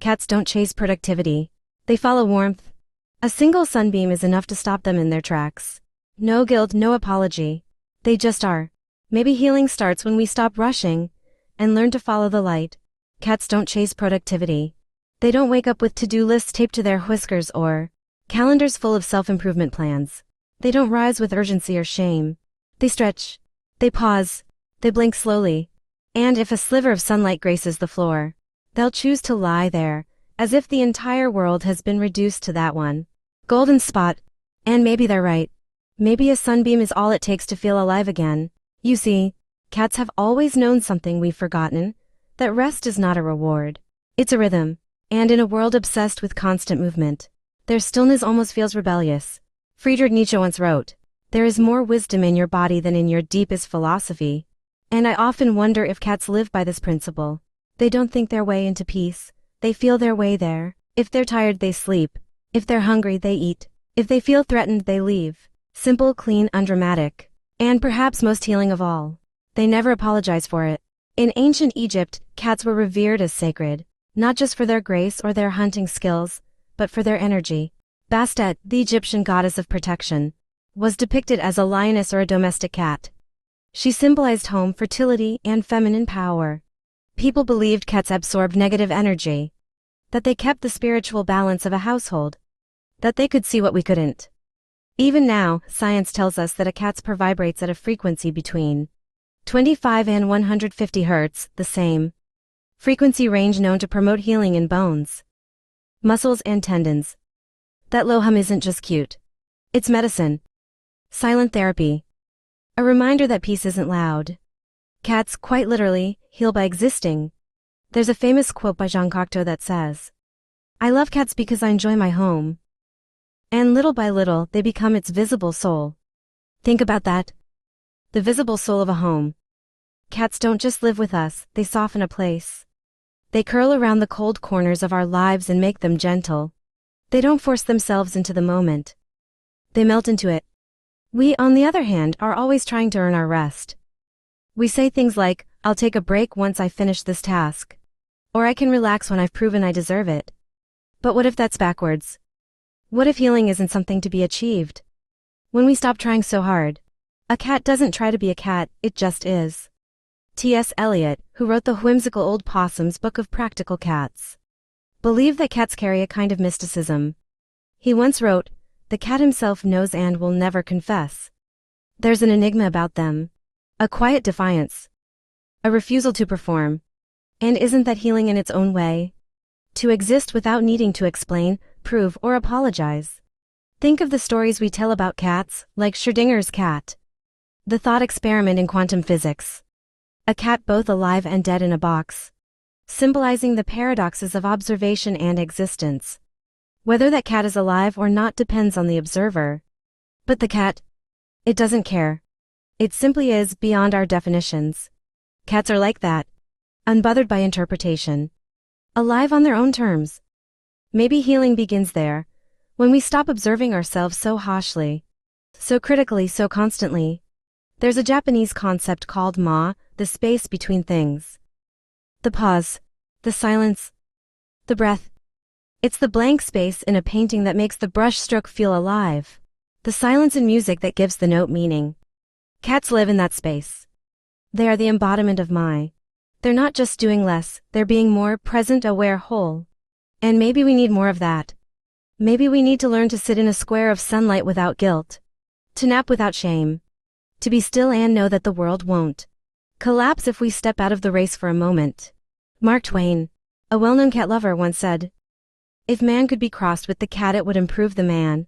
Cats don't chase productivity. They follow warmth. A single sunbeam is enough to stop them in their tracks. No guilt, no apology. They just are. Maybe healing starts when we stop rushing and learn to follow the light. Cats don't chase productivity. They don't wake up with to-do lists taped to their whiskers or calendars full of self-improvement plans. They don't rise with urgency or shame. They stretch. They pause. They blink slowly. And if a sliver of sunlight graces the floor, they'll choose to lie there, as if the entire world has been reduced to that one golden spot. And maybe they're right. Maybe a sunbeam is all it takes to feel alive again. You see, cats have always known something we've forgotten, that rest is not a reward. It's a rhythm. And in a world obsessed with constant movement, their stillness almost feels rebellious. Friedrich Nietzsche once wrote, "There is more wisdom in your body than in your deepest philosophy." And I often wonder if cats live by this principle. They don't think their way into peace. They feel their way there. If they're tired, they sleep. If they're hungry, they eat. If they feel threatened, they leave. Simple, clean, undramatic. And perhaps most healing of all, they never apologize for it. In ancient Egypt, cats were revered as sacred, not just for their grace or their hunting skills, but for their energy. Bastet, the Egyptian goddess of protection, was depicted as a lioness or a domestic cat. She symbolized home, fertility, and feminine power. People believed cats absorbed negative energy, that they kept the spiritual balance of a household, that they could see what we couldn't. Even now, science tells us that a cat's purr vibrates at a frequency between 25 and 150 Hz, the same frequency range known to promote healing in bones, muscles, and tendons. That low hum isn't just cute. It's medicine. Silent therapy. A reminder that peace isn't loud. Cats, quite literally, heal by existing. There's a famous quote by Jean Cocteau that says, "I love cats because I enjoy my home." And little by little, they become its visible soul. Think about that. The visible soul of a home. Cats don't just live with us, they soften a place. They curl around the cold corners of our lives and make them gentle. They don't force themselves into the moment. They melt into it. We, on the other hand, are always trying to earn our rest. We say things like, "I'll take a break once I finish this task," or "I can relax when I've proven I deserve it." But what if that's backwards? What if healing isn't something to be achieved? When we stop trying so hard, a cat doesn't try to be a cat, it just is. T.S. Eliot, who wrote the whimsical Old Possum's Book of Practical Cats, believed that cats carry a kind of mysticism. He once wrote, "The cat himself knows and will never confess." There's an enigma about them. A quiet defiance. A refusal to perform. And isn't that healing in its own way? To exist without needing to explain, prove, or apologize. Think of the stories we tell about cats, like Schrödinger's cat. The thought experiment in quantum physics. A cat both alive and dead in a box, symbolizing the paradoxes of observation and existence. Whether that cat is alive or not depends on the observer. But the cat, it doesn't care. It simply is beyond our definitions. Cats are like that, unbothered by interpretation, alive on their own terms. Maybe healing begins there, when we stop observing ourselves so harshly, so critically, so constantly. There's a Japanese concept called ma, the space between things. The pause, the silence, the breath. It's the blank space in a painting that makes the brushstroke feel alive, the silence in music that gives the note meaning. Cats live in that space. They are the embodiment of my. They're not just doing less, they're being more present, aware, whole. And maybe we need more of that. Maybe we need to learn to sit in a square of sunlight without guilt, to nap without shame, to be still and know that the world won't collapse if we step out of the race for a moment. Mark Twain, a well-known cat lover, once said, "If man could be crossed with the cat, it would improve the man,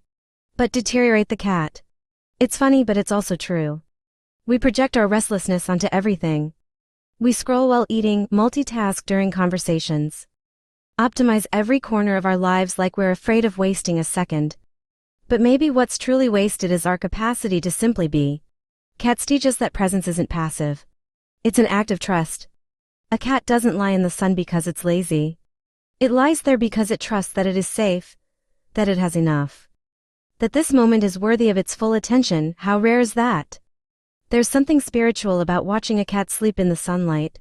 but deteriorate the cat." It's funny, but it's also true. We project our restlessness onto everything. We scroll while eating, multitask during conversations, optimize every corner of our lives like we're afraid of wasting a second. But maybe what's truly wasted is our capacity to simply be. Cats teach us that presence isn't passive. It's an act of trust. A cat doesn't lie in the sun because it's lazy. It lies there because it trusts that it is safe, that it has enough, that this moment is worthy of its full attention. How rare is that? There's something spiritual about watching a cat sleep in the sunlight.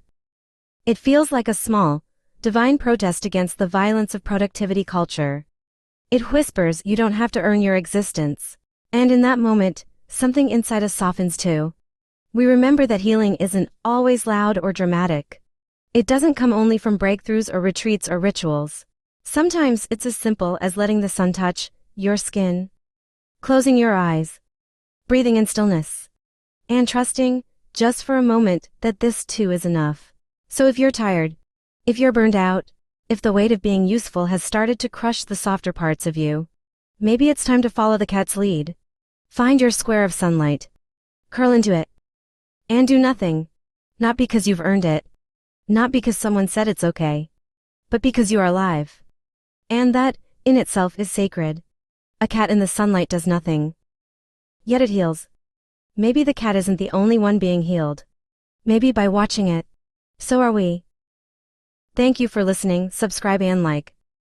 It feels like a small, divine protest against the violence of productivity culture. It whispers you don't have to earn your existence. And in that moment, something inside us softens too. We remember that healing isn't always loud or dramatic. It doesn't come only from breakthroughs or retreats or rituals. Sometimes it's as simple as letting the sun touch your skin, closing your eyes, breathing in stillness, and trusting, just for a moment, that this too is enough. So if you're tired, if you're burned out, if the weight of being useful has started to crush the softer parts of you, maybe it's time to follow the cat's lead. Find your square of sunlight, curl into it, and do nothing. Not because you've earned it, not because someone said it's okay, but because you are alive. And that, in itself, is sacred. A cat in the sunlight does nothing, yet it heals. Maybe the cat isn't the only one being healed. Maybe by watching it, so are we. Thank you for listening, subscribe and like.